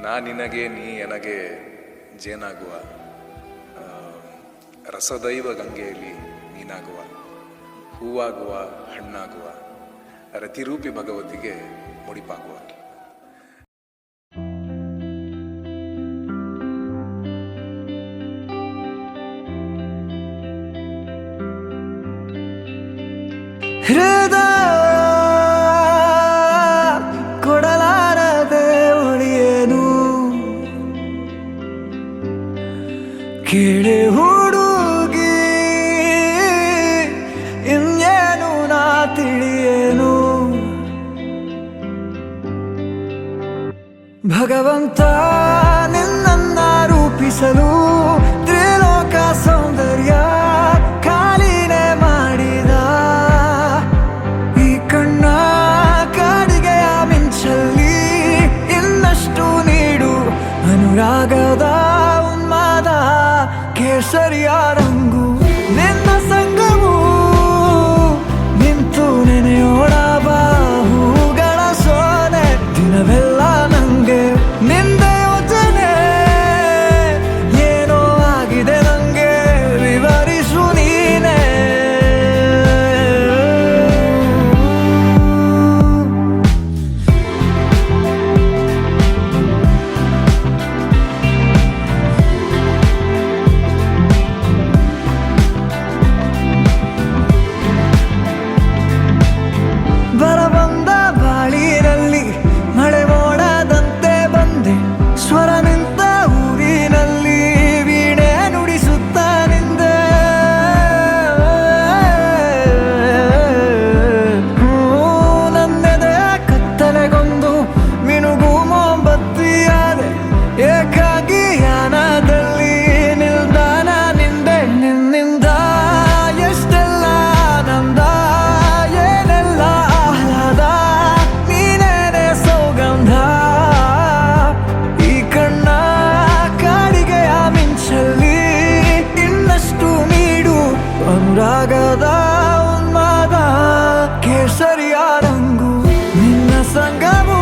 ನಾ ನಿನಗೆ ನೀ ಎನಗೆ ಜೇನಾಗುವ, ರಸದೈವ ಗಂಗೆಯಲ್ಲಿ ನೀನಾಗುವ, ಹೂವಾಗುವ ಹಣ್ಣಾಗುವ, ರತಿರೂಪಿ ಭಗವತಿಗೆ ಮುಡಿಪಾಗುವ. ಹೃದಯ ಕೊಡಲಾರದೆ ಉಳಿಯೇನು, ಕೇಳೆ ಹುಡುಗಿ ಇನ್ನೇನು ನಾ ತಿಳಿಯೇನು. ಭಗವಂತ ನಿನ್ನನ್ನ ರೂಪಿಸಲು ತ್ರಿಲೋಕ ಸೌಂದರ್ಯ ಕಾಲಿನೆ ಮಾಡಿದ. ಈ ಕಣ್ಣ ಕಾಡಿಗೆಯ ಮಿಂಚಲ್ಲಿ ಇನ್ನಷ್ಟು ನೀಡು ಅನುರಾಗದ ಉನ್ಮಾದ ಕೇಸರಿಯ ರಂಗು. ನಿನ್ನ ಸಂಗಮು ನಿಂತು ನೆನೆಯೋಣ ಬಾಹುಗಳ ಸೋನೆ, ದಿನವೆಲ್ಲ ನಂಗೆ ನಿಂದೆ ಯೋಚನೆ. ಏನೋ ಆಗಿದೆ ನಂಗೆ ವಿವರಿಸು ನೀನೆ. ಬರಬಂದ ಬಾಳಿನಲ್ಲಿ ಮಳೆ ಮೋಡದಂತೆ ಬಂದೆ, ಸ್ವರ ನಿಂತ ಊರಿನಲ್ಲಿ ವೀಣೆ ನುಡಿಸುತ್ತ ನಿಂದೆ. ನನ್ನೆದೆ ಕತ್ತಲೆಗೊಂದು ಮಿನುಗು ಮೊಂಬತ್ತಿಯಾದೆ, ಏಕಾಗಿ ಯಾನದಲ್ಲಿ ನಿಲ್ದಾಣ ನಿಂದೆ. ನಿನ್ನಿಂದ ಎಷ್ಟೆಲ್ಲ ಆನಂದ, ಏನೆಲ್ಲ ಆಹ್ಲಾದ, ನೀನೇನೆ ಸೌಗಂಧ. ಈ ಕಣ್ಣ ಕಾಡಿಗೆಯ ಮಿಂಚಲ್ಲಿ ಇನ್ನಷ್ಟು ನೀಡು ಅನುರಾಗದ ಉನ್ಮಾದ ಕೇಸರಿಯ ರಂಗು. ನಿನ್ನ ಸಂಗಮು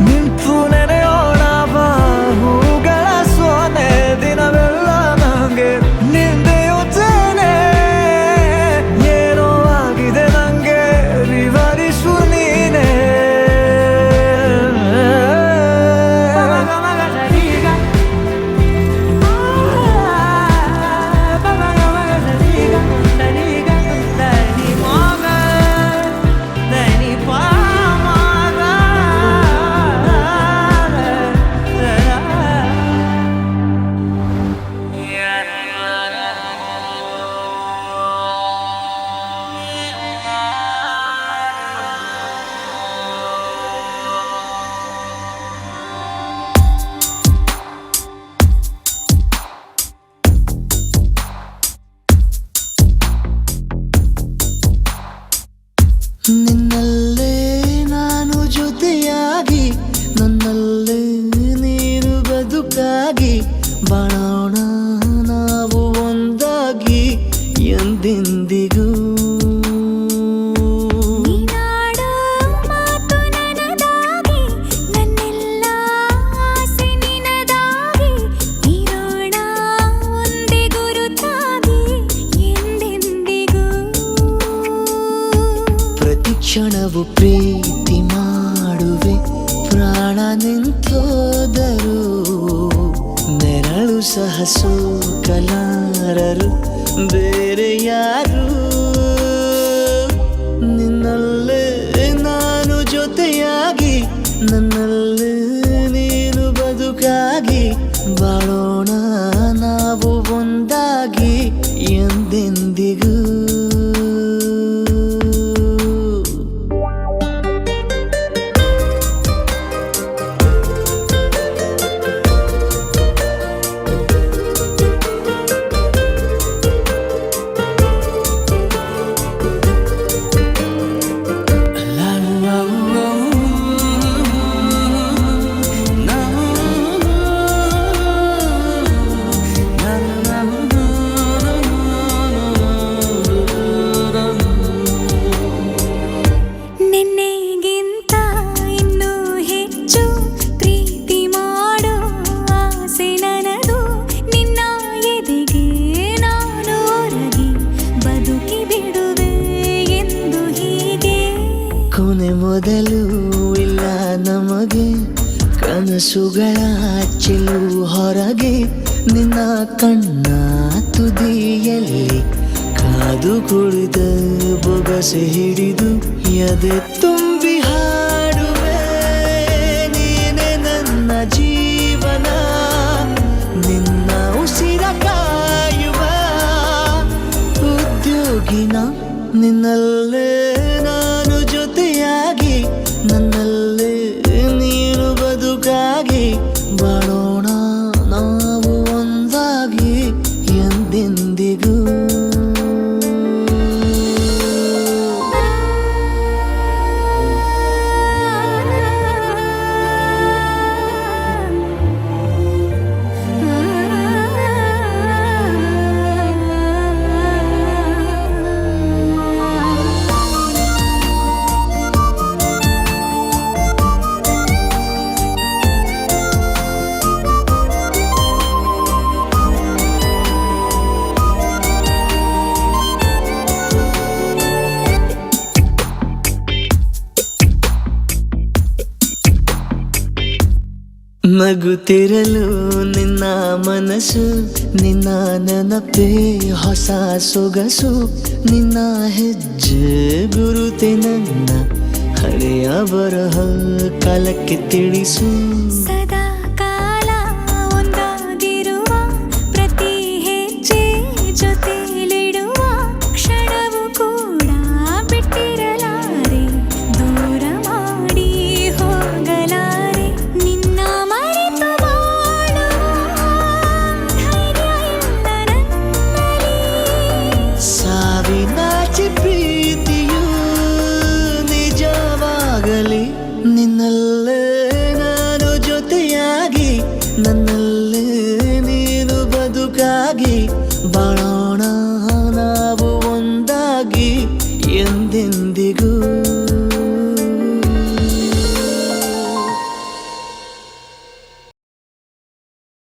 ನಿಂತು ನೆನೆಯೋಣ ಬಾಹುಗಳ ಸೋನೆ, ದಿನವೆಲ್ಲ ನಂಗೆ ನಿಂದೆ ಯೋಚನೆ. ಏನೋ ಆಗಿದೆ ನಂಗೆ ವಿವರಿಸು ನೀನೆ. ನಿನ್ನಲ್ಲೇ ನಾನು ಜೊತೆಯಾಗಿ, ನನ್ನಲ್ಲೇ ನೀನು ಬದುಕಾಗಿ, ಬಾಳೋಣ ನಾವು ಒಂದಾಗಿ ಎಂದೆಂದಿಗೂ. ನೀನಾಡೋ ಮಾತು ನನದಾಗಿ, ನನ್ನೆಲ್ಲ ಆಸೆ ನಿನದಾಗಿ, ಇರೋಣ ಒಂದೇ ಗುರುತಾಗಿ ಎಂದೆಂದಿಗೂ. ಪ್ರತಿ ಕ್ಷಣವು ಪ್ರೀತಿ ಮಾಡುವೆ, ಪ್ರಾಣ ನಿಂತೋದರು ನೆರಳು ಸಹ ಸೋಕಲಾರರು ಬೇರೆ ಯಾರು. ನಿನ್ನಲ್ಲೇ ನಾನು ಜೊತೆಯಾಗಿ, ನನ್ನಲ್ಲೇ ನೀನು ಬದುಕಾಗಿ, ಬಾಳೋಣ ನಾವು ಒಂದಾಗಿ ಎಂದೆಂದಿಗೂ. ನಮಗೆ ಕನಸುಗಳ ಚೆಲು ಹೊರಗೆ ನಿನ್ನ ಕಣ್ಣ ತುದಿಯಲ್ಲಿ ಕಾದು ಕುಳಿತ ಬೊಗಸೆ ಹಿಡಿದು ಎದೆ ತುಂಬಿ ಹಾಡುವೆ ನೀನೆ ನನ್ನ ಜೀವನ ನಿನ್ನ ಉಸಿರ ಕಾಯುವ ಉದ್ಯೋಗಿನ ನಿನ್ನಲ್ಲೇ ನಾನು ಜೊತೆಯಾಗಿ ನನ್ನಲ್ಲೇ ನೀನು ಬದುಕಾಗಿ ಬಾಳೋಣ ನಾವು ಒಂದಾಗಿ ಎಂದೆಂದಿಗೂ ನಗುತ್ತಿರಲು ನಿನ್ನ ಮನಸ್ಸು ನಿನ್ನ ನೆನಪೇ ಹೊಸ ಸೊಗಸು ನಿನ್ನ ಹೆಜ್ಜೆ ಗುರುತೆ ನನ್ನ ಹಳೆಯ ಬರಹ ಕಾಲಕ್ಕೆ ತಿಳಿಸು ಸದಾ ಕಾಲ ಒಂದಾಗಿರುವ ಪ್ರತಿ ಹೆಜ್ಜೆ ಜೊತೆಲಿಡುವ ಕ್ಷಣವು ಕೂಡ ಬಿಟ್ಟಿರಲಾರೆ ದೂರ ಮಾಡಿ ಹೋಗಲಾರೆ ನಿನ್ನ ಮರೆತು ಬಾಳುವ ಧೈರ್ಯ ಇಲ್ಲ ನನ್ನಲ್ಲಿ ಸಾವಿನ